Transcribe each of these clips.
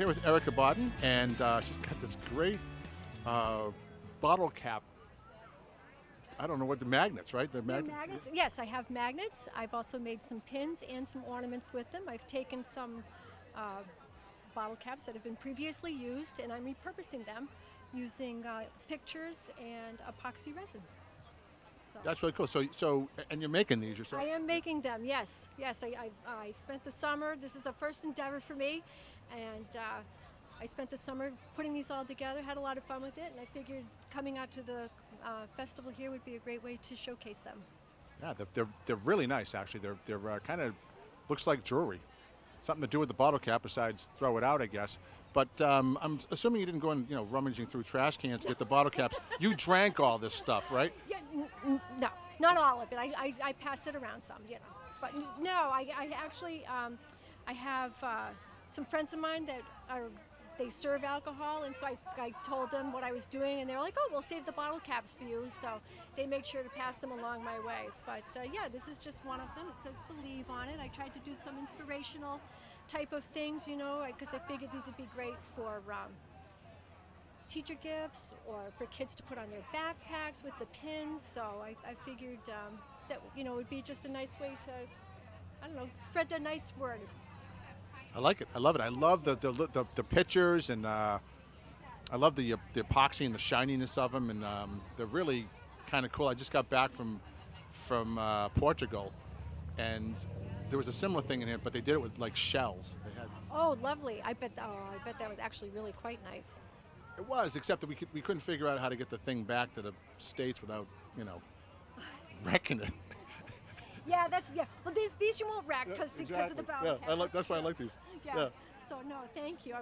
here with Erica Bodden, and she's got this great bottle cap. I don't know what the magnets, right? The Magnets? Yes, I have magnets. I've also made some pins and some ornaments with them. I've taken some bottle caps that have been previously used, and I'm repurposing them using pictures and epoxy resin. So That's really cool. And you're making these yourself? I am making them. Yes, yes. I spent the summer. This is a first endeavor for me, and I spent the summer putting these all together. Had a lot of fun with it, and I figured coming out to the festival here would be a great way to showcase them. Yeah, they're really nice. Actually, they're kind of looks like jewelry. Something to do with the bottle cap besides throw it out, I guess. But I'm assuming you didn't go and rummaging through trash cans to get the bottle caps. You drank all this stuff, right? Yeah, no, not all of it. I pass it around some, But no, I actually I have some friends of mine that they serve alcohol, and so I told them what I was doing, and they're like, "Oh, we'll save the bottle caps for you." So they made sure to pass them along my way. But yeah, this is just one of them. It says "Believe" on it. I tried to do some inspirational type of things, because I figured these would be great for teacher gifts or for kids to put on their backpacks with the pins. So I figured that it would be just a nice way to, I don't know, spread the nice word. I like it. I love it. I love the pictures, and I love the epoxy and the shininess of them, and they're really kind of cool. I just got back from Portugal, and there was a similar thing in here, but they did it with like shells. They had. Oh, lovely! I bet that was actually really quite nice. It was, except that we couldn't figure out how to get the thing back to the States without wrecking it. Yeah, Well, these you won't wreck because of the bottle cap. Yeah, that's why I like these. Yeah. So no, thank you.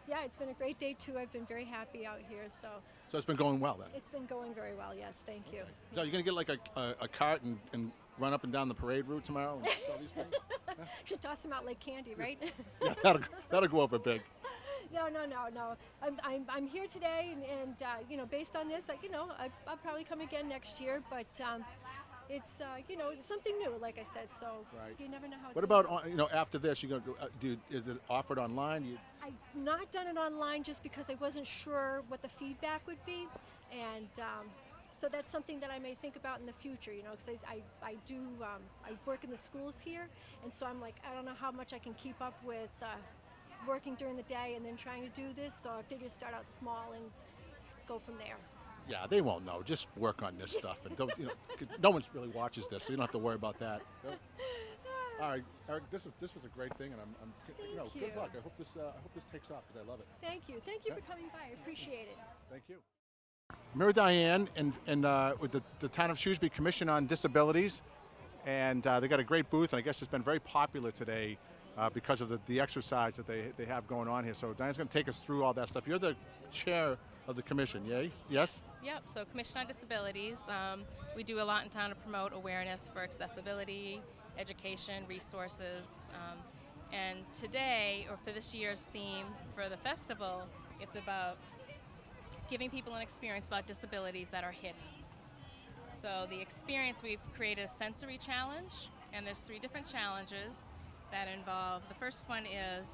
Yeah, it's been a great day too. I've been very happy out here. So it's been going well then. It's been going very well. Yes, thank you. So you're gonna get like a cart and run up and down the parade route tomorrow and sell these things? Should toss them out like candy, right? Yeah, that'll go over big. No. I'm here today, and based on this, I'll probably come again next year. But it's something new, like I said. So right. You never know how. What about after this? You go is it offered online? I've not done it online just because I wasn't sure what the feedback would be, and so that's something that I may think about in the future. Because I work in the schools here, and so I'm like, I don't know how much I can keep up with working during the day and then trying to do this. So I figure start out small and go from there. Yeah, they won't know. Just work on this stuff, and don't no one really watches this, so you don't have to worry about that. All right, Eric, this was a great thing, and I'm good luck. I hope this takes off because I love it. Thank you for coming by. I appreciate it. Thank you. Mary Diane and with the Town of Shrewsbury Commission on Disabilities, and they got a great booth, and I guess it's been very popular today because of the exercise that they have going on here. So Diane's going to take us through all that stuff. You're the chair of the commission, yes? Yep, so Commission on Disabilities, we do a lot in town to promote awareness for accessibility, education, resources, and today, or for this year's theme for the festival, it's about giving people an experience about disabilities that are hidden. So the experience, we've created a sensory challenge, and there's 3 different challenges that involve, the first one is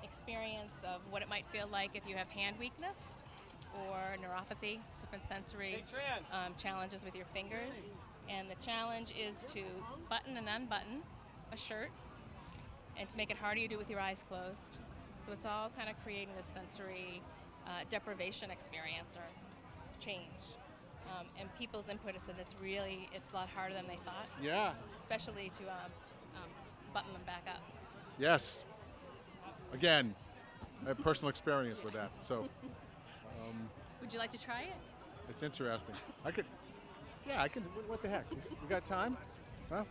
experience of what it might feel like if you have hand weakness or neuropathy, different sensory challenges with your fingers. And the challenge is to button and unbutton a shirt, and to make it harder, you do it with your eyes closed. So it's all kind of creating this sensory deprivation experience or change. And people's input has said it's a lot harder than they thought. Yeah. Especially to button them back up. Yes. Again, I have personal experience with that. So. Would you like to try it? It's interesting. I can. What the heck? We got time? Huh?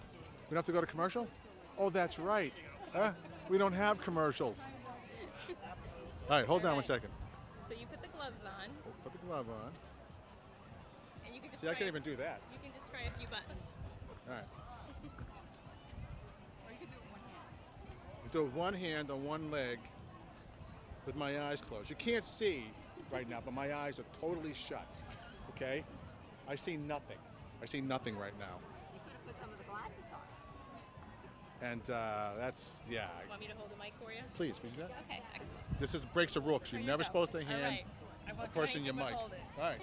We don't have to go to commercial? Oh, that's right. Huh? We don't have commercials. All right, hold on one second. So you put the gloves on. Put the glove on. And you can just See, I can't even do that. You can just try a few buttons. All right. Or you could do it with one hand. I do it with one hand on one leg with my eyes closed. You can't see right now, but my eyes are totally shut. Okay? I see nothing. I see nothing right now. You could have put some of the glasses on. And that's, yeah. Want me to hold the mic for you? Please, would you do that? Okay, excellent. This is breaks the rule, 'cause Here you're you never go. supposed to All hand right. a person your mic. Hold it. All right.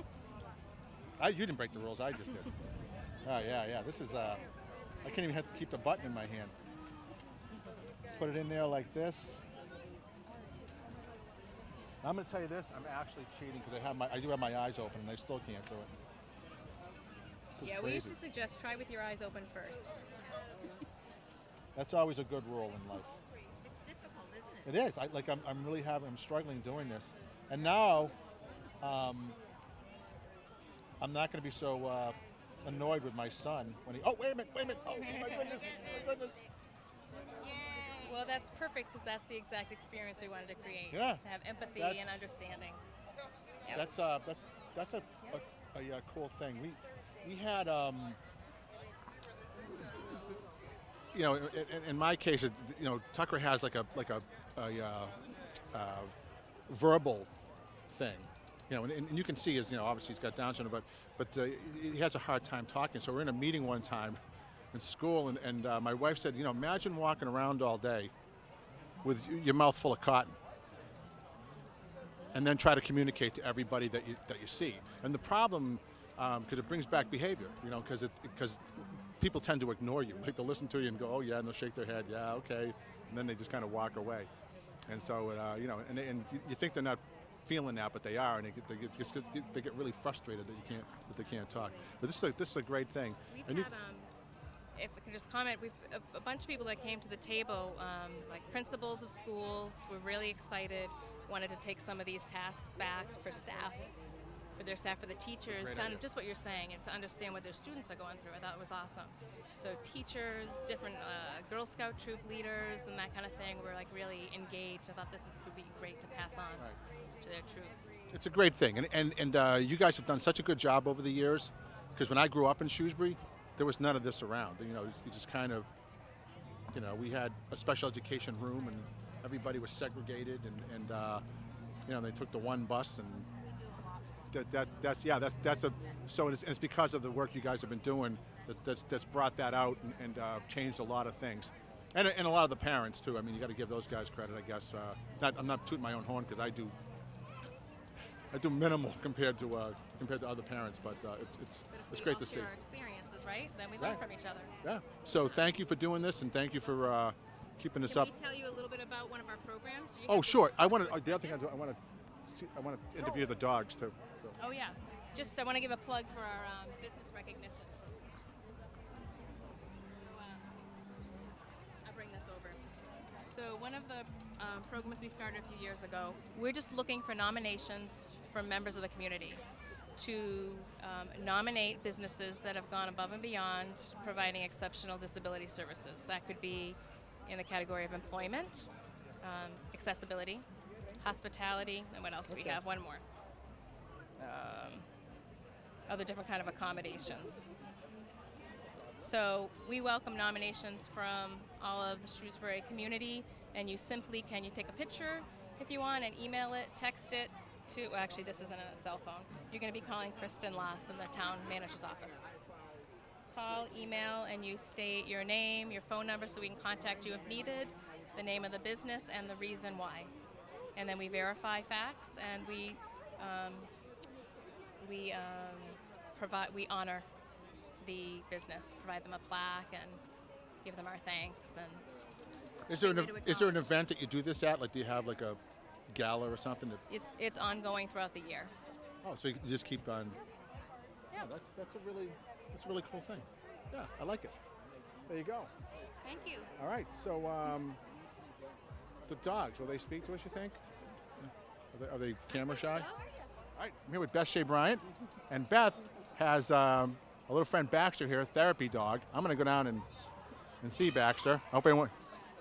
You didn't break the rules, I just did. Oh, yeah. This is, I can't even have to keep the button in my hand. Put it in there like this. I'm going to tell you this, I'm actually cheating because I do have my eyes open and I still can't do it. This is Yeah, we crazy. used to suggest try with your eyes open first. That's always a good rule in life. It's difficult, isn't it? It is. I'm struggling doing this. And now, I'm not going to be so annoyed with my son when he, oh, wait a minute. Oh, my goodness. Well, that's perfect because that's the exact experience we wanted to create. Yeah. To have empathy That's- and understanding. Yep. That's a cool thing. We had, in my case, Tucker has like a verbal thing, and you can see obviously he's got Down syndrome, but he has a hard time talking. So we're in a meeting one time in school, and my wife said, imagine walking around all day with your mouth full of cotton, and then try to communicate to everybody that you see. And the problem, because it brings back behavior, because people tend to ignore you. Like they'll listen to you and go, oh yeah, and they'll shake their head, yeah, okay, and then they just kind of walk away. And so, and you think they're not feeling that, but they are, and they get really frustrated that they can't talk. But this is a great thing. We've And had, if I can just comment, we've a bunch of people that came to the table, like principals of schools, were really excited, wanted to take some of these tasks back for staff, for their staff, for the teachers, Great to idea. just what you're saying, and to understand what their students are going through. I thought it was awesome. So teachers, different Girl Scout troop leaders, and that kind of thing were like really engaged. I thought would be great to pass on to their troops. It's a great thing, and you guys have done such a good job over the years. Because when I grew up in Shrewsbury, there was none of this around. You just kind of, we had a special education room, and everybody was segregated, and they took the one bus, and it's because of the work you guys have been doing that's brought that out and changed a lot of things. And a lot of the parents too. I mean, you got to give those guys credit, I guess. I'm not tooting my own horn because I do minimal compared to other parents, but it's great to see. Our experiences, right? Then we learn from each other. Yeah. So thank you for doing this, and thank you for keeping this Can up. we tell you a little bit about one of our programs? Do you Oh, have sure. this? The other thing I want to interview the dogs too. So. Oh yeah. Just I want to give a plug for our business recognition. So, I'll bring this over. So one of the programs we started a few years ago, we're just looking for nominations from members of the community to nominate businesses that have gone above and beyond providing exceptional disability services. That could be in the category of employment, accessibility, hospitality, and what else do we have? One more. Other different kind of accommodations. So we welcome nominations from all of the Shrewsbury community, and you take a picture if you want and email it, text it to, well, actually this isn't a cell phone. You're going to be calling Kristen Loss in the town manager's office. Call, email, and you state your name, your phone number so we can contact you if needed, the name of the business, and the reason why. And then we verify facts, and we honor the business, provide them a plaque, and give them our thanks. And Is there an event that you do this at? Like, do you have like a gala or something? it's ongoing throughout the year. Oh, so you just keep on. Yeah. Oh, that's a really cool thing. Yeah, I like it. There you go. Thank you. All right. So the dogs, will they speak to us? You think? Are they camera shy? All right. I'm here with Beth Shea Bryant, and Beth has a little friend Baxter here, a therapy dog. I'm gonna go down and see Baxter. I hope anyone.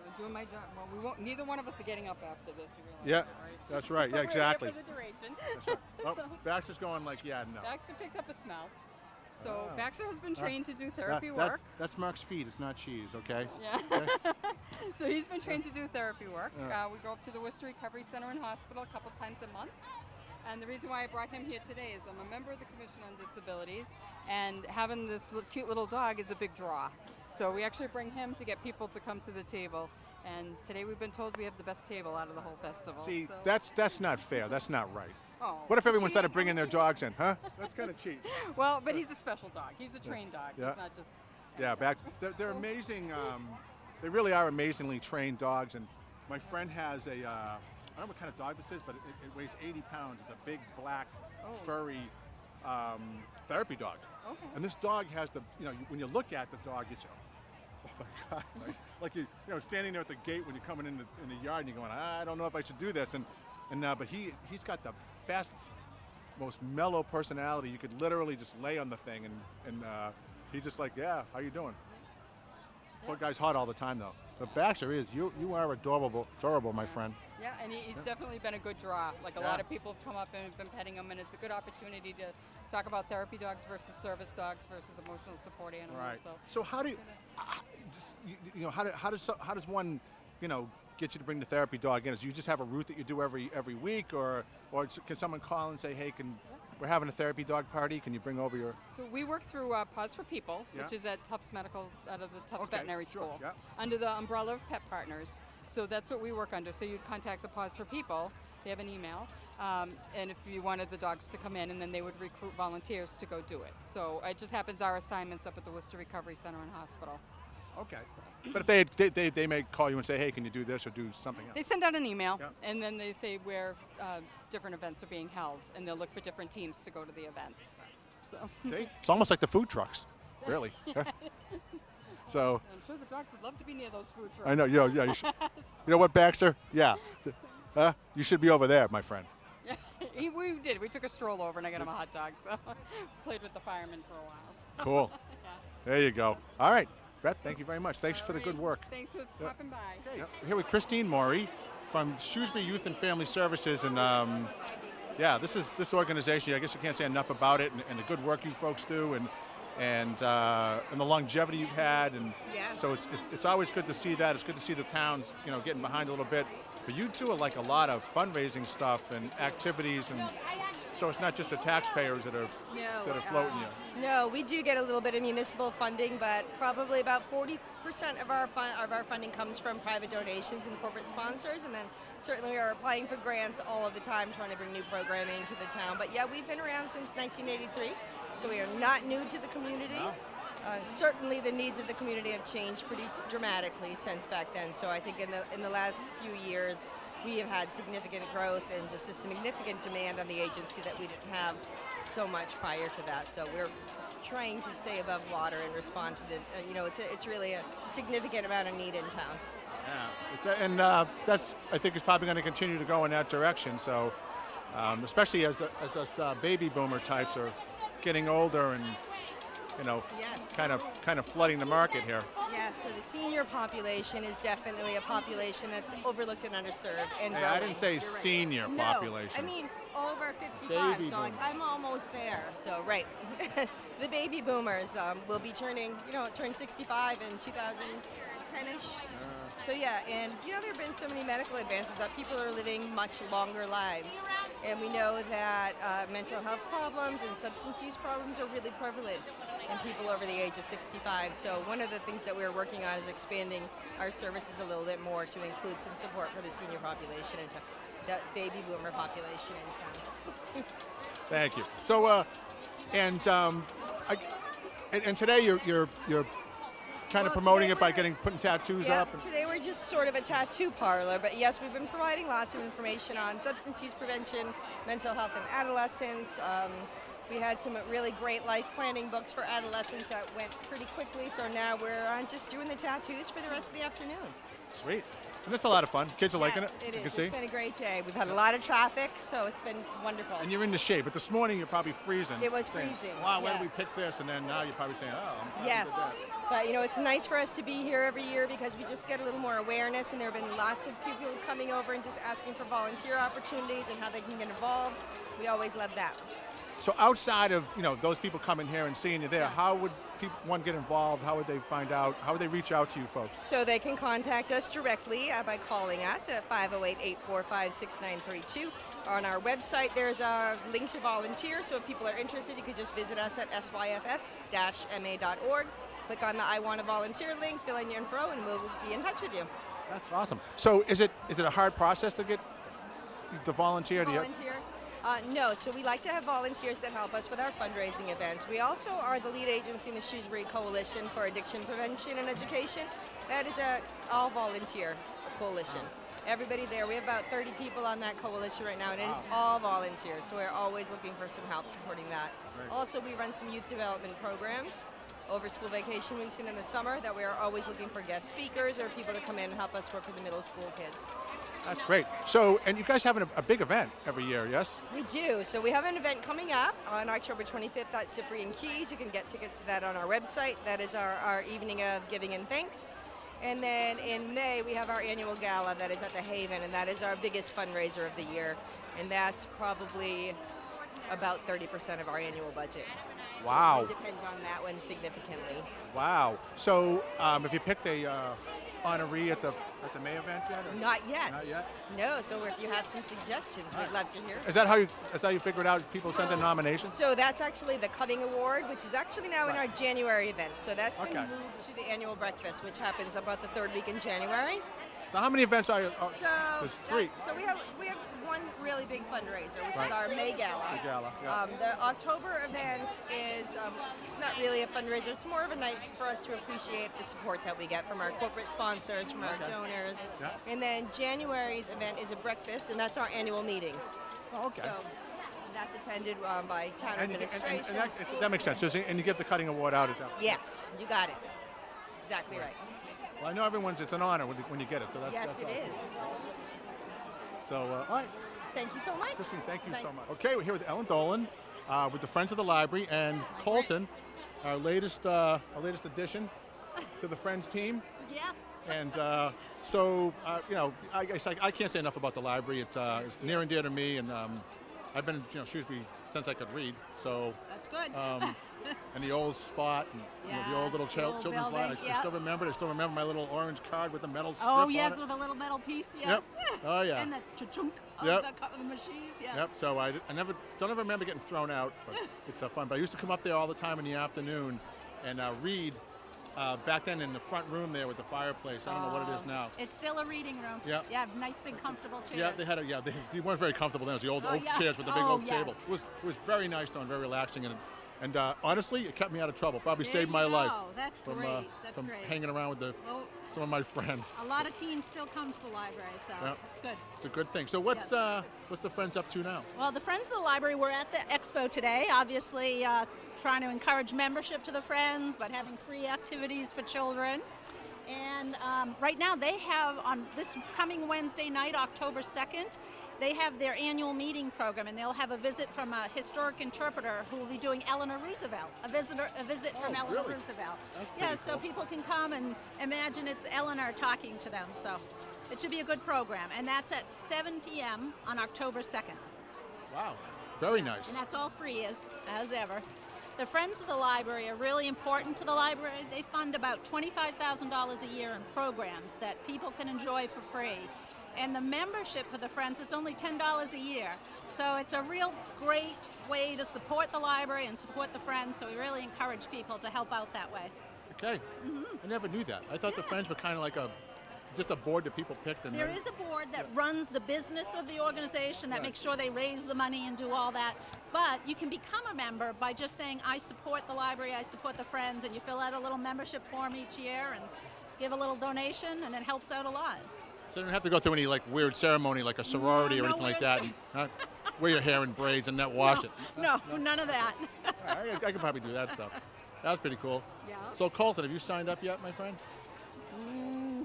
I'm doing my job. Well, we won't. Neither one of us are getting up after this. You realize Yeah, that, right? that's right. Yeah, We're here exactly. for the duration. That's right. Oh, So- Baxter's going like, yeah, no. Baxter picked up a smell. So Oh. Baxter has been Uh, trained to do therapy That's work. Mark's feet. It's not cheese, okay? Yeah. Okay. So he's been trained to do therapy work. Yeah. We go up to the Worcester Recovery Center and Hospital a couple times a month. And the reason why I brought him here today is I'm a member of the Commission on Disabilities, and having this cute little dog is a big draw. So we actually bring him to get people to come to the table. And today we've been told we have the best table out of the whole festival. See, so. that's not fair. That's not right. Oh, What if everyone cheating, started bringing their cheating. dogs in, huh? That's kind of cheap. Well, but he's a special dog. He's a trained dog. Yeah. He's not just. Yeah, they're amazing. They really are amazingly trained dogs. And my friend has a, I don't know what kind of dog this is, but it weighs 80 pounds. It's a big, black, furry therapy dog. Okay. And this dog has when you look at the dog, you say, oh my God, like you standing there at the gate when you're coming in the yard and you're going, I don't know if I should do this. But he's got the best, most mellow personality. You could literally just lay on the thing and he's just like, yeah, how you doing? Poor guy's hot all the time though. But Baxter is, you are adorable, my friend. Yeah, and he's definitely been a good draw. Like a lot of people have come up and have been petting him, and it's a good opportunity to talk about therapy dogs versus service dogs versus emotional support animals. Right. So how do you, how does one, get you to bring the therapy dog in? Is you just have a route that you do every week, or can someone call and say, hey, we're having a therapy dog party. Can you bring over your? So we work through Paws for People, Yeah. which is at Tufts Medical, out of the Tufts Okay, Veterinary sure, School, yeah. under the umbrella of Pet Partners. So that's what we work under. So you'd contact the Paws for People. They have an email. And if you wanted the dogs to come in, and then they would recruit volunteers to go do it. So it just happens our assignments up at the Worcester Recovery Center and Hospital. Okay. But if they may call you and say, hey, can you do this or do something else? They send out an email, Yeah. and then they say where different events are being held, and they'll look for different teams to go to the events. So. See, it's almost like the food trucks, really. So I'm sure the dogs would love to be near those food trucks. I know, yeah. You know what, Baxter? Yeah, you should be over there, my friend. Yeah, we did. We took a stroll over, and I got him a hot dog. So played with the firemen for a while. Cool. Yeah. There you go. All right, Beth. Thank you very much. Thanks for the All good right. work. Thanks for popping by. Yeah, we're here with Christine Morey from Shrewsbury Youth and Family Services, and this organization. I guess you can't say enough about it, and the good work you folks do, and the longevity you've had, and Yes. so it's always good to see that. It's good to see the towns, getting behind a little bit. But you two are like a lot of fundraising stuff and activities, and so it's not just the taxpayers that are floating you. No, we do get a little bit of municipal funding, but probably about 40% of our funding comes from private donations and corporate sponsors, and then certainly we are applying for grants all of the time, trying to bring new programming to the town. But yeah, we've been around since 1983, so we are not new to the community. No. Certainly the needs of the community have changed pretty dramatically since back then. So I think in the last few years, we have had significant growth and just a significant demand on the agency that we didn't have so much prior to that. So we're trying to stay above water and respond to the, it's really a significant amount of need in town. Yeah, that's I think is probably going to continue to go in that direction. So, especially as us baby boomer types are getting older and Yes. kind of flooding the market here. Yeah, so the senior population is definitely a population that's overlooked and underserved and Hey, I growing. didn't say You're right. senior No, population. I mean over 55, Baby so like boomers. I'm almost there. So right, the baby boomers will be turning, turn 65 in 2010ish. So yeah, and there have been so many medical advances that people are living much longer lives, and we know that mental health problems and substance use problems are really prevalent in people over the age of 65. So one of the things that we're working on is expanding our services a little bit more to include some support for the senior population and the baby boomer population in town. Thank you. So, and today you're kind of Well, promoting today it by we're- putting tattoos Yeah, up. today we're just sort of a tattoo parlor, but yes, we've been providing lots of information on substance use prevention, mental health in adolescents. We had some really great life planning books for adolescents that went pretty quickly, so now we're just doing the tattoos for the rest of the afternoon. Sweet. And it's a lot of fun. Kids are liking it. Yes, it You is. can see. It's been a great day. We've had a lot of traffic, so it's been wonderful. And you're in the shade, but this morning you're probably freezing. It was saying, freezing, Wow, why did we yes. pick this? And then now you're probably saying, oh, I'm glad we did Yes, that. but it's nice for us to be here every year because we just get a little more awareness, and there have been lots of people coming over and just asking for volunteer opportunities and how they can get involved. We always love that. So outside of those people coming here and seeing you there, how would one get involved? How would they find out? How would they reach out to you folks? So they can contact us directly by calling us at 508-845-6932. On our website, there's a link to volunteer. So if people are interested, you could just visit us at syfs-ma.org. Click on the I Want to Volunteer link, fill in your info, and we'll be in touch with you. That's awesome. So is it a hard process to get the volunteer? Volunteer? No, so we like to have volunteers that help us with our fundraising events. We also are the lead agency in the Shrewsbury Coalition for Addiction Prevention and Education. That is an all-volunteer coalition. Everybody there, we have about 30 people on that coalition right now, and it's all volunteers, so we're always looking for some help supporting that. Right. Also, we run some youth development programs over school vacation weeks and in the summer that we are always looking for guest speakers or people to come in and help us work with the middle school kids. That's great. So, and you guys have a big event every year, yes? We do. So we have an event coming up on October 25th at Cyprian Keys. You can get tickets to that on our website. That is our evening of giving and thanks. And then in May, we have our annual gala that is at the Haven, and that is our biggest fundraiser of the year. And that's probably about 30% of our annual budget. Wow. So we depend on that one significantly. Wow. So, have you picked a honoree at the May event yet? Or? Not yet. Not yet. No. So if you have some suggestions, we'd love to hear. Is that how you figured out people sent in nominations? So that's actually the Cutting Award, which is actually now in our January event. So that's been Okay. moved to the annual breakfast, which happens about the third week in January. So how many events are you? So There's three. So we have one really big fundraiser, which Right. is our May Gala. The gala. Yeah. The October event is it's not really a fundraiser. It's more of a night for us to appreciate the support that we get from our corporate sponsors, from our Okay. donors. Yeah. And then January's event is a breakfast, and that's our annual meeting. Oh, okay. So that's attended by town and administration. that makes sense. And you give the Cutting Award out at that. Yes, you got it. That's exactly right. Well, I know it's an honor when you get it. So that's, Yes, that's it awesome. is. So, all right. Thank you so much. Christine, thank you so Nice. much. Okay, we're here with Ellen Dolan, with the Friends of the Library, and Colton, our latest addition to the Friends team. Yes. And I guess I can't say enough about the library. It's near and dear to me, and I've been in Shrewsbury since I could read. So, That's good. and the old spot, and the old little the old children's building, library. I yep. still remember it. I still remember my little orange card with the metal strip Oh on yes, it. with a little metal piece. Yes. Yep. Oh yeah. And the chunk of Yep. the machine. Yes. Yep. So I don't ever remember getting thrown out, but it's fun. But I used to come up there all the time in the afternoon and read. Back then in the front room there with the fireplace. I don't know what it is now. It's still a reading room. Yep. Yeah, nice big comfortable chairs. Yeah, they had they weren't very comfortable then. It was the old Oh, oak yeah. chairs with the big Oh, oak yes. table. It was very nice though and very relaxing and honestly it kept me out of trouble. Probably There saved you my go. life That's from great. That's from great. hanging around with Well, some of my friends. a lot of teens still come to the library, so Yep. that's good. It's a good thing. So what's the Friends up to now? Well, the Friends of the Library, we're at the Expo today, obviously trying to encourage membership to the Friends, but having free activities for children. And right now they have, on this coming Wednesday night, October 2nd, they have their annual meeting program, and they'll have a visit from a historic interpreter who will be doing Eleanor Roosevelt, a visit from Eleanor really? Roosevelt. That's Yeah, pretty so cool. people can come and imagine it's Eleanor talking to them. So it should be a good program, and that's at 7 p.m. on October 2nd. Wow, very nice. And that's all free as ever. The Friends of the Library are really important to the library. They fund about $25,000 a year in programs that people can enjoy for free. And the membership for the Friends is only $10 a year. So it's a real great way to support the library and support the Friends. So we really encourage people to help out that way. Okay, I never knew that. I thought the Yeah. Friends were kind of like just a board that people picked. And There is a board that runs the business of the organization that Right. makes sure they raise the money and do all that. But you can become a member by just saying, I support the library, I support the Friends, and you fill out a little membership form each year and give a little donation, and it helps out a lot. So you don't have to go through any like weird ceremony like a sorority or No anything like weird- that. And, wear your hair in braids and not wash it. No, none of that. I could probably do that stuff. That's pretty cool. Yeah. So Colton, have you signed up yet, my friend?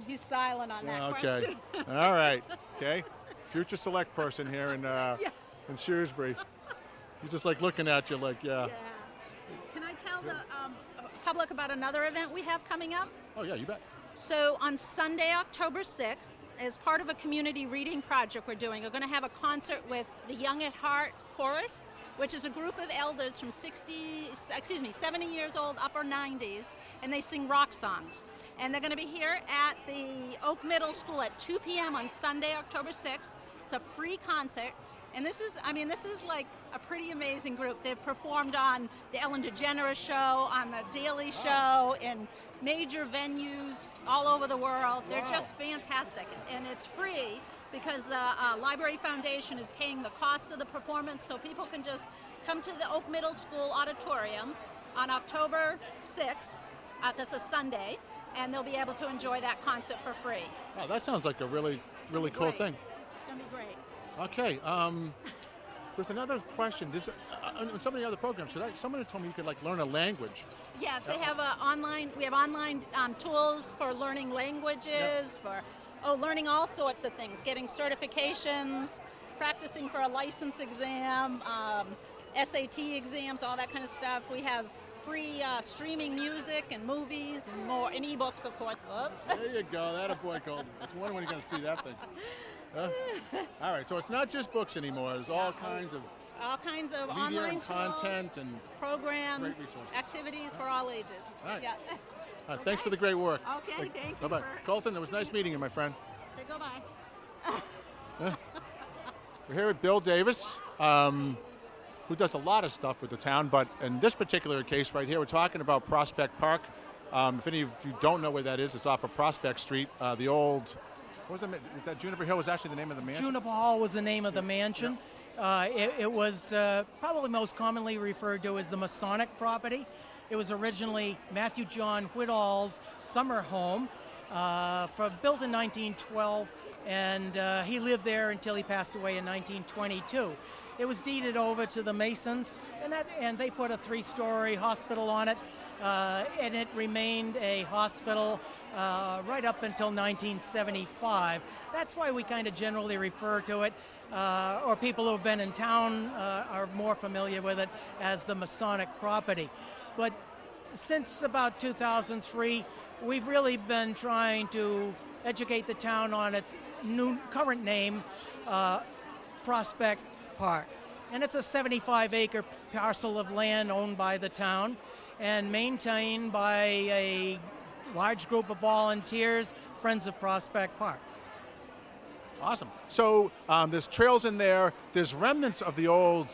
He's silent on that Okay. question. All right. Okay. Future select person here in Shrewsbury. He's just like looking at you like, yeah. Yeah. Can I tell the public about another event we have coming up? Oh yeah, you bet. So on Sunday, October 6th, as part of a community reading project we're doing, we're going to have a concert with the Young at Heart Chorus, which is a group of elders from 70 years old, upper 90s, and they sing rock songs. And they're going to be here at the Oak Middle School at 2 p.m. on Sunday, October 6th. It's a free concert. And this is like a pretty amazing group. They've performed on the Ellen DeGeneres Show, on the Daily Show, in major venues all over the world. They're just fantastic. And it's free because the Library Foundation is paying the cost of the performance, so people can just come to the Oak Middle School Auditorium on October 6th. That's a Sunday, and they'll be able to enjoy that concert for free. Oh, that sounds like a really, really cool thing. It's going to be great. Okay. There's another question. This, on some of the other programs, someone had told me you could like learn a language. Yes, they have we have online tools for learning languages, for learning all sorts of things, getting certifications, practicing for a license exam, SAT exams, all that kind of stuff. We have free streaming music and movies and more, and ebooks, of course. There you go. That a boy called. It's one when you're going to see that thing. All right, so it's not just books anymore. There's all kinds of media online and content and programs, great resources. Activities for all ages. All right. Yeah. All right, thanks for the great work. Okay, thank you. Bye-bye. Colton, it was nice meeting you, my friend. Say goodbye. We're here with Bill Davis, who does a lot of stuff with the town, but in this particular case right here, we're talking about Prospect Park. If any of you don't know where that is, it's off of Prospect Street. The old, what was that Juniper Hill was actually the name of the mansion? Juniper Hall was the name of the mansion. It was probably most commonly referred to as the Masonic property. It was originally Matthew John Whittall's summer home, built in 1912, and he lived there until he passed away in 1922. It was deeded over to the Masons, and they put a 3-story hospital on it, and it remained a hospital right up until 1975. That's why we kind of generally refer to it, or people who have been in town are more familiar with it as the Masonic property. But since about 2003, we've really been trying to educate the town on its current name, Prospect Park. And it's a 75-acre parcel of land owned by the town and maintained by a large group of volunteers, Friends of Prospect Park. Awesome. So there's trails in there. There's remnants of the old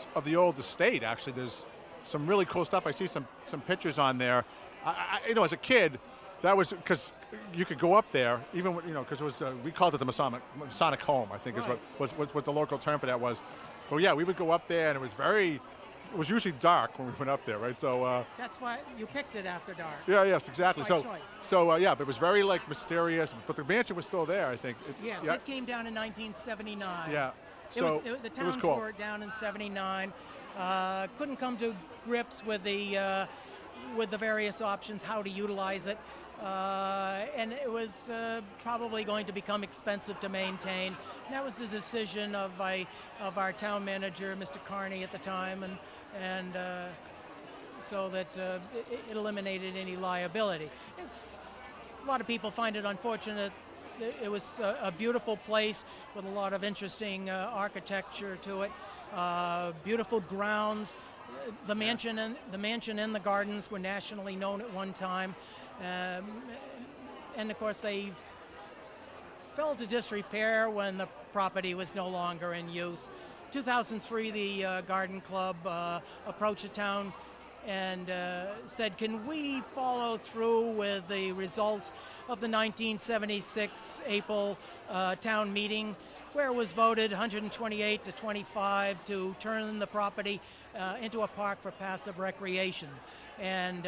estate. Actually, there's some really cool stuff. I see some pictures on there. As a kid, that was because you could go up there, even because it was we called it the Masonic home. I think is what the local term for that was. But yeah, we would go up there, and it was usually dark when we went up there, right? So that's why you picked it after dark. Yeah, yes, exactly. By So choice. but it was very mysterious. But the mansion was still there, I think. It came down in 1979. Yeah. The town tore it down in '79. Couldn't come to grips with the various options how to utilize it, and it was probably going to become expensive to maintain. And that was the decision of our town manager, Mr. Carney, at the time, and so that it eliminated any liability. A lot of people find it unfortunate. It was a beautiful place with a lot of interesting architecture to it. Beautiful grounds. The mansion and the gardens were nationally known at one time, and of course they fell to disrepair when the property was no longer in use. 2003, the Garden Club approached the town and said, "Can we follow through with the results of the 1976 April town meeting, where it was voted 128 to 25 to turn the property into a park for passive recreation?" And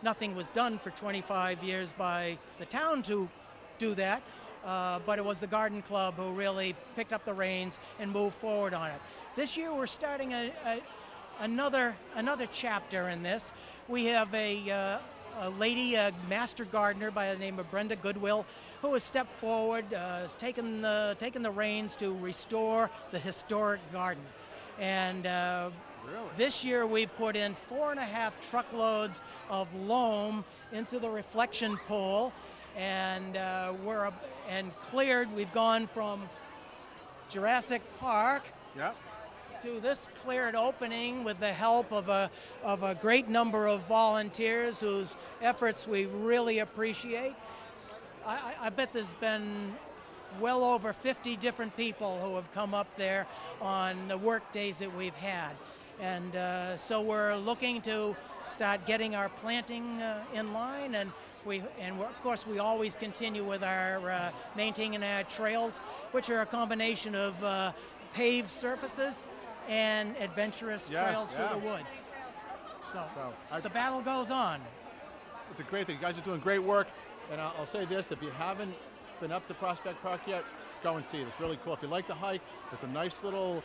nothing was done for 25 years by the town to do that, but it was the Garden Club who really picked up the reins and moved forward on it. This year we're starting another chapter in this. We have a lady, a master gardener by the name of Brenda Goodwill, who has stepped forward, taken the reins to restore the historic garden. And this year we put in 4.5 truckloads of loam into the reflection pool, and cleared. We've gone from Jurassic Park to this cleared opening with the help of a great number of volunteers whose efforts we really appreciate. I bet there's been well over 50 different people who have come up there on the work days that we've had. And so we're looking to start getting our planting in line, and of course we always continue with our maintaining our trails, which are a combination of paved surfaces and adventurous trails through the woods. So the battle goes on. It's a great thing. You guys are doing great work. And I'll say this, if you haven't been up to Prospect Park yet, go and see it. It's really cool. If you like to hike, it's a nice little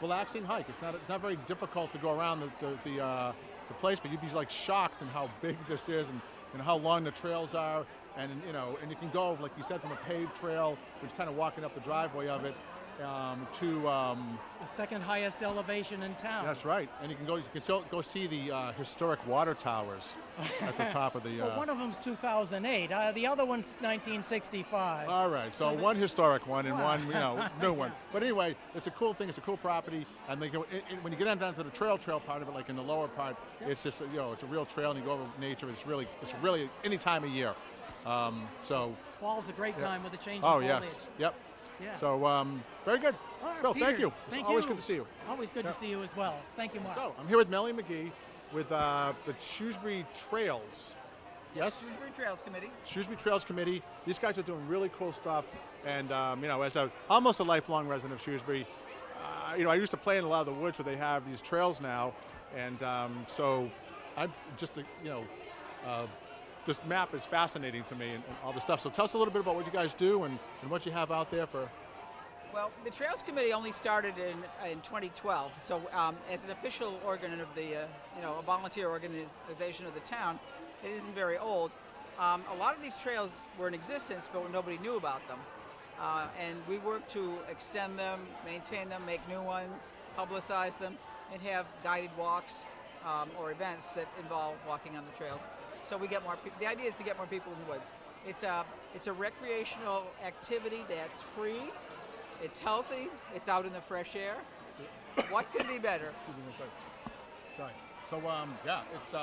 relaxing hike. It's not very difficult to go around the place, but you'd be like shocked in how big this is and how long the trails are. And and you can go, like you said, from a paved trail, which kind of walking up the driveway of it, to the second highest elevation in town. That's right, and you can still go see the historic water towers at the top of the. Well, one of them's 2008. The other one's 1965. All right, so one historic one and one new one. But anyway, it's a cool thing. It's a cool property, and they go when you get down to the trail part of it, like in the lower part, it's just it's a real trail, and you go over nature. It's really any time of year. Fall's a great time with the change in Oh foliage. yes, yep. Yeah. So very good. All right, Bill, Peter, thank you. Thank It's always you. good to see you. Always good to see you as well. Thank you, Mark. So I'm here with Melanie McGee with the Shrewsbury Trails. Yes? Shrewsbury Trails Committee. Shrewsbury Trails Committee. These guys are doing really cool stuff. And as almost a lifelong resident of Shrewsbury, I used to play in a lot of the woods where they have these trails now. And so I'm just this map is fascinating to me and all the stuff. So tell us a little bit about what you guys do and what you have out there for. Well, the Trails Committee only started in 2012. So as an official organ of the, a volunteer organization of the town, it isn't very old. A lot of these trails were in existence, but nobody knew about them. And we work to extend them, maintain them, make new ones, publicize them, and have guided walks or events that involve walking on the trails. So we get more people. The idea is to get more people in the woods. It's a recreational activity that's free, it's healthy, it's out in the fresh air. What could be better? Sorry. So it's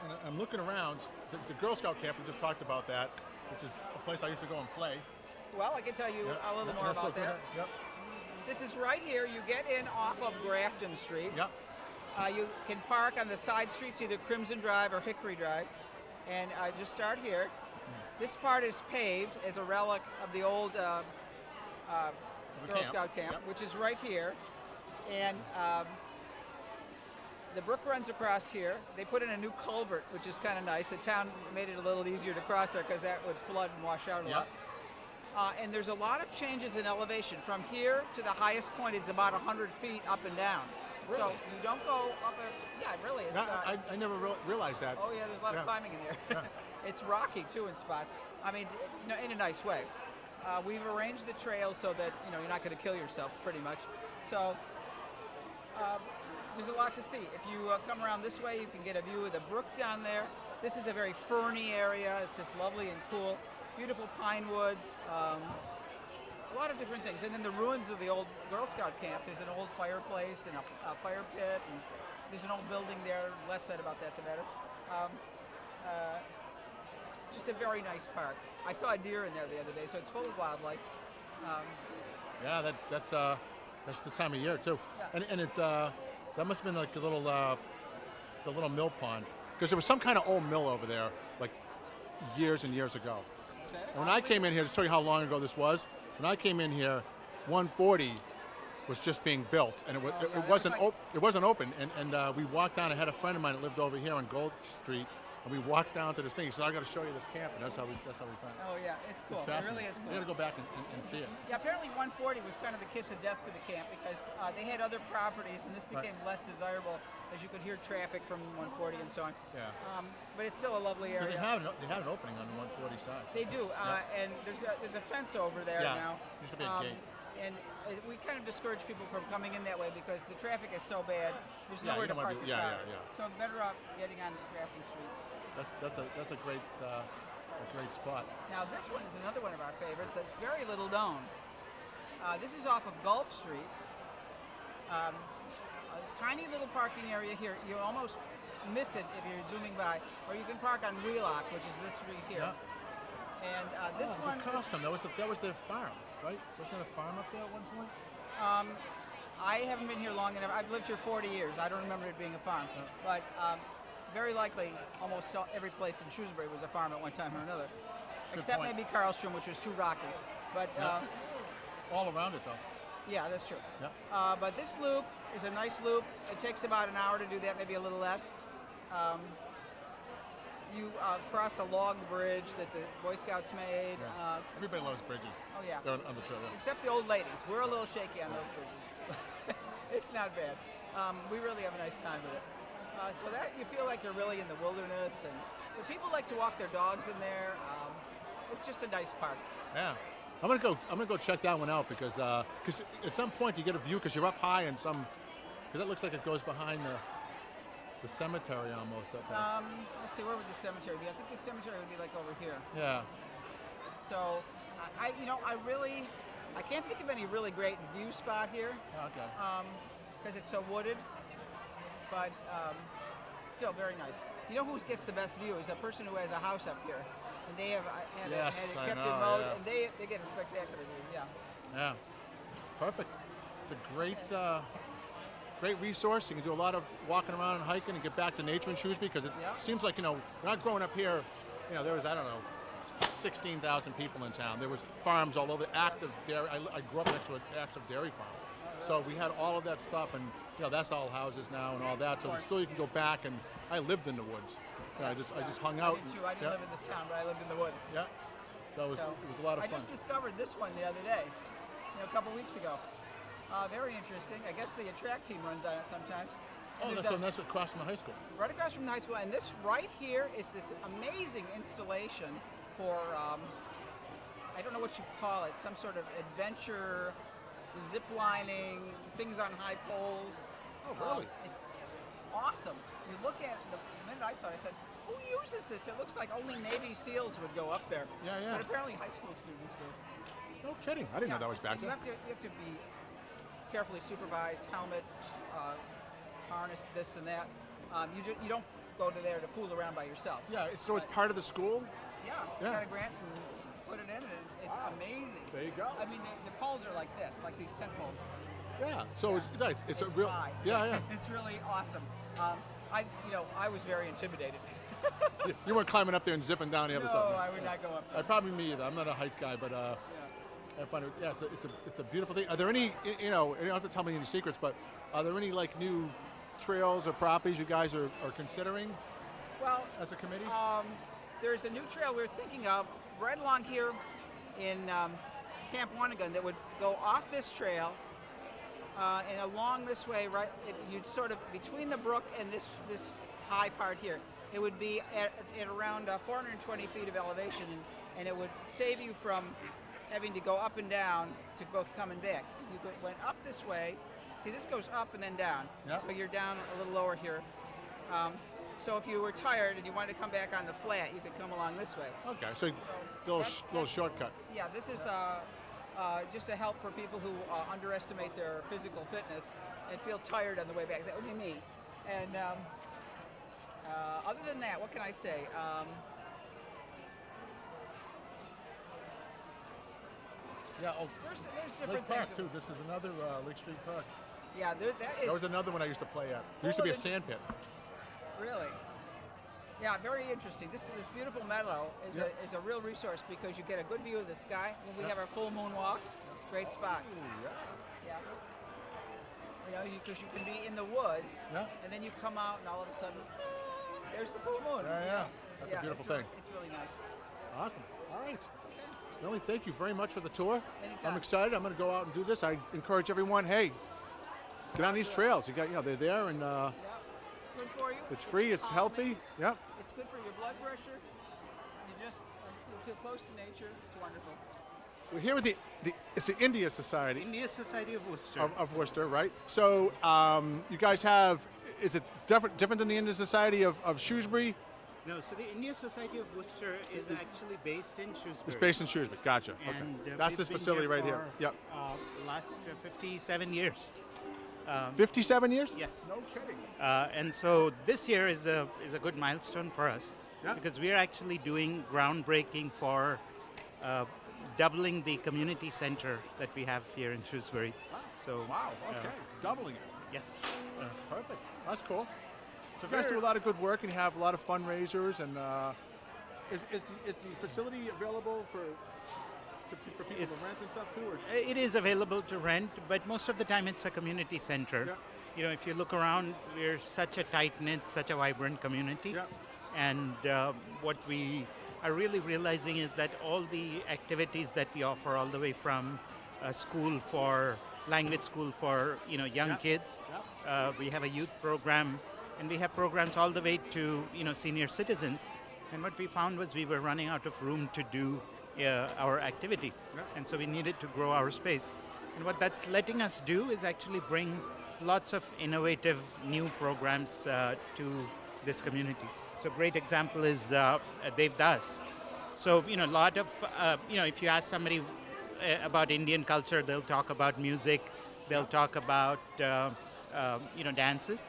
and I'm looking around. The Girl Scout camp, we just talked about that, which is a place I used to go and play. Well, I can tell you a little more about that. Yep. This is right here. You get in off of Grafton Street. Yep. You can park on the side streets, either Crimson Drive or Hickory Drive, and just start here. This part is paved as a relic of the old Girl Scout camp, which is right here. And the brook runs across here. They put in a new culvert, which is kind of nice. The town made it a little easier to cross there because that would flood and wash out a lot. And there's a lot of changes in elevation. From here to the highest point, it's about 100 feet up and down. Really? So you don't go up yeah, really. It's, I never realized that. Oh yeah, there's a lot of climbing in there. It's rocky too in spots. I mean, in a nice way. We've arranged the trails so that you're not going to kill yourself, pretty much. So there's a lot to see. If you come around this way, you can get a view of the brook down there. This is a very ferny area. It's just lovely and cool. Beautiful pine woods. A lot of different things. And then the ruins of the old Girl Scout camp. There's an old fireplace and a fire pit. And there's an old building there. Less said about that, the better. Just a very nice park. I saw a deer in there the other day, so it's full of wildlife. That's this time of year too. Yeah. And it's that must have been like a little the little mill pond, because there was some kind of old mill over there like years and years ago. Okay. And when I came in here, to tell you how long ago this was, when I came in here, 140 was just being built, and it wasn't open. And we walked down. I had a friend of mine that lived over here on Gold Street, and we walked down to this thing. He said, "I got to show you this camp," and that's how we found it. Oh yeah, it's cool. It really is cool. We got to go back and see it. Yeah, apparently 140 was kind of the kiss of death for the camp because they had other properties, and this became less desirable as you could hear traffic from 140 and so on. Yeah. But it's still a lovely area. They have an opening on the 140 side. They do, and there's a fence over there now. Used to be a gate. And we kind of discourage people from coming in that way because the traffic is so bad. There's nowhere to park the car. So better off getting on Grafton Street. That's a great spot. Now this one is another one of our favorites that's very little known. This is off of Gulf Street. A tiny little parking area here. You almost miss it if you're zooming by. Or you can park on Wheelock, which is this street here. Yeah. And this it was one a custom. That was their farm, right? Wasn't there a farm up there at one point? I haven't been here long enough. I've lived here 40 years. I don't remember it being a farm. Yeah. But very likely, almost every place in Shrewsbury was a farm at one time or another. Good Except point. maybe Carlstrom, which was too rocky. But Yeah. All around it, though. yeah, that's true. Yeah. But this loop is a nice loop. It takes about an hour to do that, maybe a little less. You cross a log bridge that the Boy Scouts made. Yeah. Everybody loves bridges. Oh yeah. They're on the trail. Yeah. Except the old ladies. We're a little shaky on those bridges. It's not bad. We really have a nice time with it. So that you feel like you're really in the wilderness, and the people like to walk their dogs in there. It's just a nice park. Yeah. I'm gonna go check that one out because at some point you get a view because you're up high and because it looks like it goes behind the cemetery almost up there. Let's see, where would the cemetery be? I think the cemetery would be like over here. Yeah. So, I can't think of any really great view spot here. Okay. Because it's so wooded, but still very nice. You know who gets the best view is a person who has a house up here, and they have had Yes, it I kept know, in mode, yeah. and they get a spectacular view. Yeah. Yeah. Perfect. It's a great great resource. You can do a lot of walking around and hiking and get back to nature in Shrewsbury because it Yeah. seems like, when I was growing up here, there was, I don't know, 16,000 people in town. There was farms all over, active dairy. I grew up next to an active dairy farm. So we had all of that stuff, and that's all houses now and all that. So still you can go back, and I lived in the woods. I just hung out. I did too. I didn't live in this town, but I lived in the woods. Yeah. So it was a lot of I fun. just discovered this one the other day, a couple weeks ago. Very interesting. I guess the attract team runs on it sometimes. And there's That's across from the high school. right across from the high school, and this right here is this amazing installation for I don't know what you call it, some sort of adventure, zip lining, things on high poles. Oh, really? It's awesome. You look at the minute I saw it, I said, "Who uses this? It looks like only Navy SEALs would go up there." Yeah, yeah. But apparently high school students do. No kidding. I didn't know that was back You there. have to be carefully supervised, helmets, harness, this and that. You don't go to there to fool around by yourself. Yeah, so it's part of the school? Yeah, Yeah. got a grant and put it in, and it's amazing. There you go. I mean, the poles are like this, like these tent poles. Yeah, so it's a real, high. yeah. It's really awesome. I was very intimidated. You weren't climbing up there and zipping down the other No, side. I would not go up there. I probably me either. I'm not a height guy, but I find it. Yeah, it's a beautiful thing. Are there any? You don't have to tell me any secrets, but are there any like new trails or properties you guys are considering Well, as a committee? there's a new trail we're thinking of right along here in Camp Wanigan that would go off this trail and along this way, right? You'd sort of between the brook and this high part here. It would be at around 420 feet of elevation, and it would save you from having to go up and down to both come and back. You went up this way. See, this goes up and then down. Yep. So you're down a little lower here. So if you were tired and you wanted to come back on the flat, you could come along this way. Okay, so little shortcut. Yeah, this is just a help for people who underestimate their physical fitness and feel tired on the way back. That would be me. And other than that, what can I say? Yeah, There's Lake different Park things. too. This is another Lake Street Park. Yeah, that That was is another one I used to play at. There used to be a Full of sand pit. really. Yeah, very interesting. This beautiful meadow is Yep. is a real resource because you get a good view of the sky when we Yep. have our full moon walks. Great spot. Ooh, Yeah. Because you can be in the woods, Yeah. and then you come out, and all of a sudden, there's the full moon. Yeah. That's a beautiful thing. It's really nice. Awesome. All right. Melanie, thank you very much for the tour. Anytime. I'm excited. I'm going to go out and do this. I encourage everyone, hey, get on these trails. You got, they're there, and Yeah, it's good for you. it's free. It's healthy. Yep. It's good for your blood pressure. You feel close to nature. It's wonderful. We're here with it's the India Society Indian Society of Worcester. of Worcester, right? So you guys have, is it different than the Indian Society of Shrewsbury? No, so the India Society of Worcester is actually based in Shrewsbury. It's based in Shrewsbury. Gotcha. Okay. And That's we've this been facility right here. for, Yep. Last 57 years. 57 years? Yes. No kidding. And so this year is a good milestone for us Yeah. because we are actually doing groundbreaking for doubling the community center that we have here in Shrewsbury. So Wow. Okay. Doubling it. yes. Perfect. That's cool. So you guys do a lot of good work and you have a lot of fundraisers. And is the facility available for people to It's- rent and stuff too? Or? It is available to rent, but most of the time it's a community center. Yeah. You know, if you look around, we're such a tight-knit, such a vibrant community. Yeah. And what we are really realizing is that all the activities that we offer, all the way from language school for young Yeah. kids, Yeah. we have a youth program, and we have programs all the way to senior citizens. And what we found was we were running out of room to do our activities, Yeah. and so we needed to grow our space. And what that's letting us do is actually bring lots of innovative new programs to this community. So a great example is Dev Das. So a lot of if you ask somebody about Indian culture, they'll talk about music, they'll talk about dances.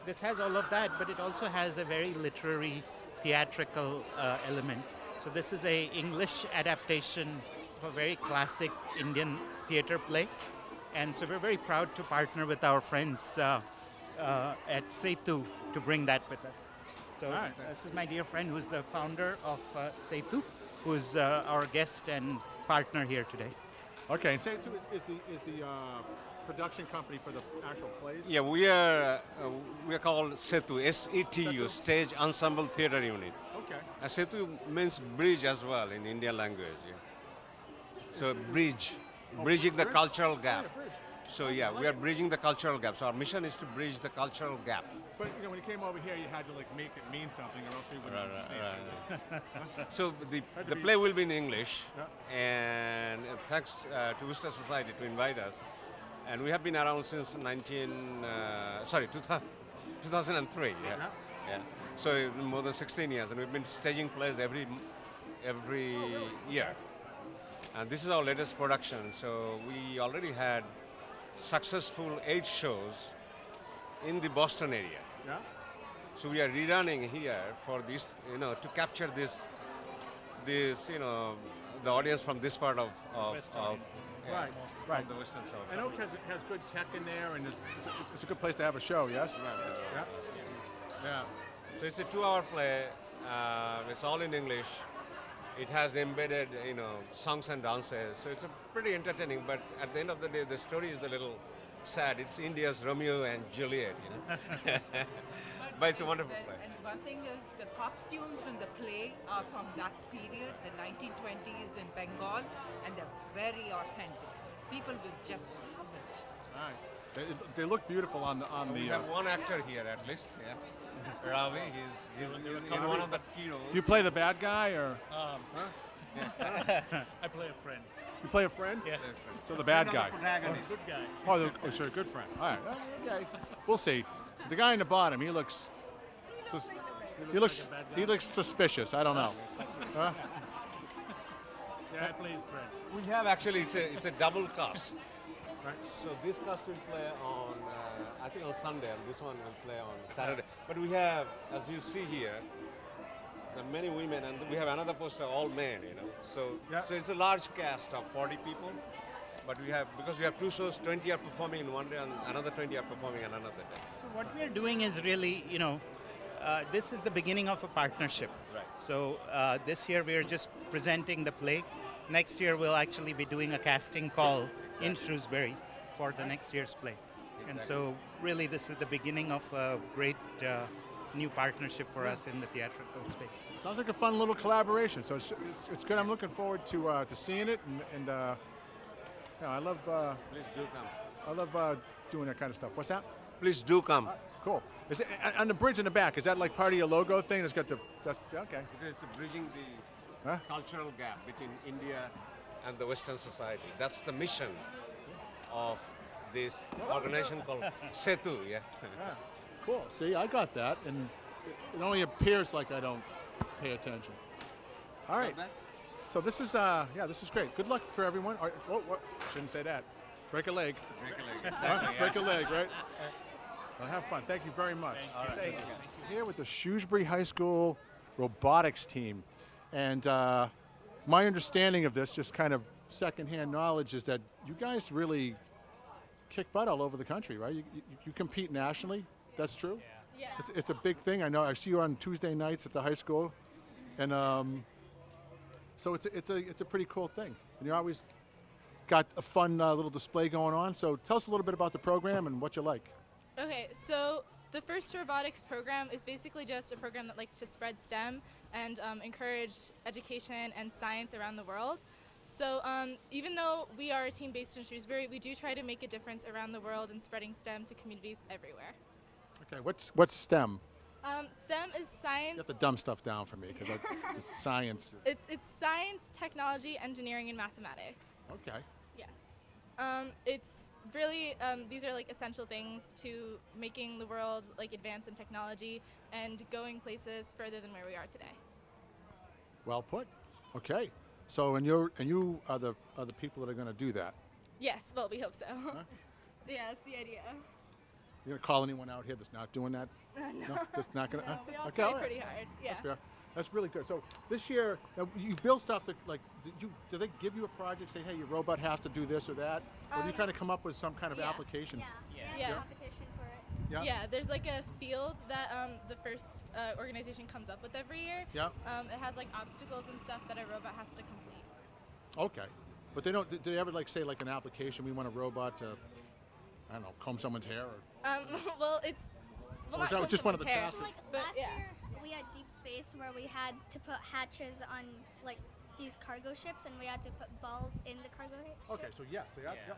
This has all of that, but it also has a very literary, theatrical element. So this is a English adaptation of a very classic Indian theater play. And so we're very proud to partner with our friends at Setu to bring that with us. So All right. this is my dear friend who's the founder of Setu, who's our guest and partner here today. Okay. And Setu is the production company for the actual plays? Yeah, we are called Setu, S-E-T-U, Setu. Stage Ensemble Theatre Unit. Okay. Setu means bridge as well in Indian language. Yeah. So bridge, bridging the bridge? cultural gap. Yeah, bridge. So yeah, we are bridging the cultural gap. So our mission is to bridge the cultural gap. But when you came over here, you had to make it mean something, or else we wouldn't understand. So the Had to the be- play will be in English, Yeah. and thanks to Worcester Society to invite us. And we have been around since 2003. Yeah. Yeah. So more than 16 years, and we've been staging plays every year. And this is our latest production. So we already had successful 8 shows in the Boston area. Yeah. So we are rerunning here for this, to capture this, the audience from this part of Right. Right. the Western South. And Oak has good tech in there, and it's a good place to have a show. Yes. Yeah. Yeah. So it's a 2-hour play. It's all in English. It has embedded, songs and dances. So it's a pretty entertaining. But at the end of the day, the story is a little sad. It's India's Romeo and Juliet. But it's a wonderful play. And one thing is the costumes in the play are from that period, the 1920s in Bengal, and they're very authentic. People will just love it. All right. They look beautiful on the We have one actor here at least. Yeah. Ravi. He's in one of the key roles. Do you play the bad guy, or I play a friend. you play a friend? Yeah. So the bad guy. Good guy. Oh, sure, good friend. All right. Okay. We'll see. The guy in the bottom, he looks. He looks. like a bad guy. He looks suspicious. I don't know. Huh? Yeah, I play his friend. We have actually, it's a double cast. Right. So this cast will play on, I think on Sunday, and this one will play on Saturday. But we have, as you see here, the many women, and we have another poster, all men, So, Yeah. so it's a large cast of 40 people. But because we have 2 shows, 20 are performing in one day, and another 20 are performing on another day. So what we're doing is really, this is the beginning of a partnership. Right. So this year we're just presenting the play. Next year we'll actually be doing a casting call in Shrewsbury for the next year's play. And so really this is the beginning of a great new partnership for us in the theatrical space. Sounds like a fun little collaboration. So it's good. I'm looking forward to seeing it, and I love Please do come. doing that kind of stuff. What's that? Please do come. Cool. Is it on the bridge in the back? Is that like part of your logo thing? It's got that's okay. It's bridging the Huh? cultural gap between India and the Western society. That's the mission of this organization called Setu. Yeah. Yeah. Cool. See, I got that, and it only appears like I don't pay attention. All right. So this is this is great. Good luck for everyone. All right, whoa. Shouldn't say that. Break a leg. All right, break a leg, right? Well, have fun. Thank you very much. Thank you. Here with the Shrewsbury High School robotics team, and my understanding of this, just kind of secondhand knowledge, is that you guys really kick butt all over the country, right? You compete nationally. That's true. Yeah. It's a big thing. I know. I see you on Tuesday nights at the high school, and so it's a pretty cool thing. And you always got a fun little display going on. So tell us a little bit about the program and what you like. Okay, so the First Robotics program is basically just a program that likes to spread STEM and encourage education and science around the world. So even though we are a team based in Shrewsbury, we do try to make a difference around the world and spreading STEM to communities everywhere. Okay, what's STEM? STEM is science. Get the dumb stuff down for me, because it's science. It's science, technology, engineering, and mathematics. Okay. Yes. It's really these are like essential things to making the world like advance in technology and going places further than where we are today. Well put. Okay. So and you are the people that are going to do that. Yes. Well, we hope so. Huh? Yeah, that's the idea. You gonna call anyone out here that's not doing that? No. That's not gonna. No, we all okay, try all right. pretty hard. Yeah. That's fair. That's really good. So this year, you build stuff that, like, do they give you a project, say, hey, your robot has to do this or that? Or do you kind of come up with some kind of application? Yeah. Competition for it. Yeah? Yeah, there's like a field that the first organization comes up with every year. Yeah. It has like obstacles and stuff that a robot has to complete. Okay. But they don't, do they ever, like, say, like, an application, we want a robot to, I don't know, comb someone's hair? Or, Well, it's, well, Or is not that just one of the hair, tasks? So like but last yeah. year we had deep space where we had to put hatches on like these cargo ships, and we had to put balls in the cargo ship. okay, so yes,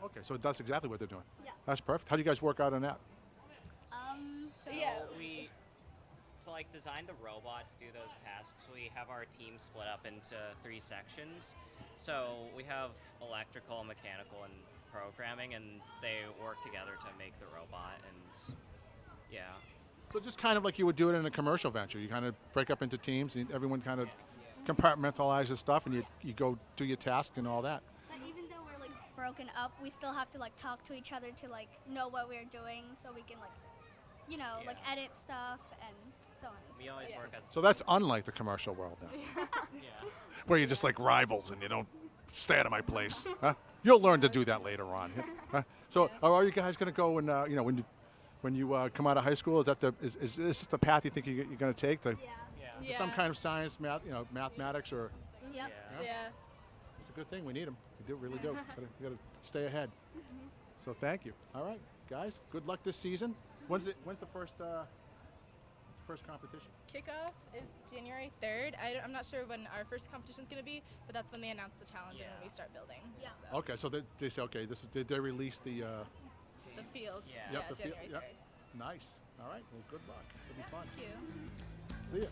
okay, so that's exactly what they're doing. Yeah. That's perfect. How do you guys work out on that? So Yeah. We, to like design the robots, do those tasks, we have our team split up into 3 sections. So we have electrical, mechanical, and programming, and they work together to make the robot, and yeah. So just kind of like you would do it in a commercial venture. You kind of break up into teams, and everyone kind of compartmentalizes stuff, and you go do your task and all that. but even though we're like broken up, we still have to like talk to each other to like know what we're doing, so we can like, you know, like edit stuff and so on. And We always work as So that's unlike the commercial world now, yeah. where you're just like rivals and you don't stay out of my place. Huh? You'll learn to do that later on. Huh? So are you guys going to go and when you come out of high school? Is this the path you think you're going to take? To Yeah. some kind of science, mathematics, or Yep. Yeah. it's a good thing. We need them. We really do. We got to stay ahead. So thank you. All right, guys. Good luck this season. When's the first competition? Kickoff is January 3rd. I'm not sure when our first competition is going to be, but that's when they announce the challenge and when we start building. Yeah. So, Okay, so they say, okay, did they release the? the field. Yeah. Yep, the field, January 3rd. yep. Nice. All right. Well, good luck. It'll be fun. Thank you. See ya.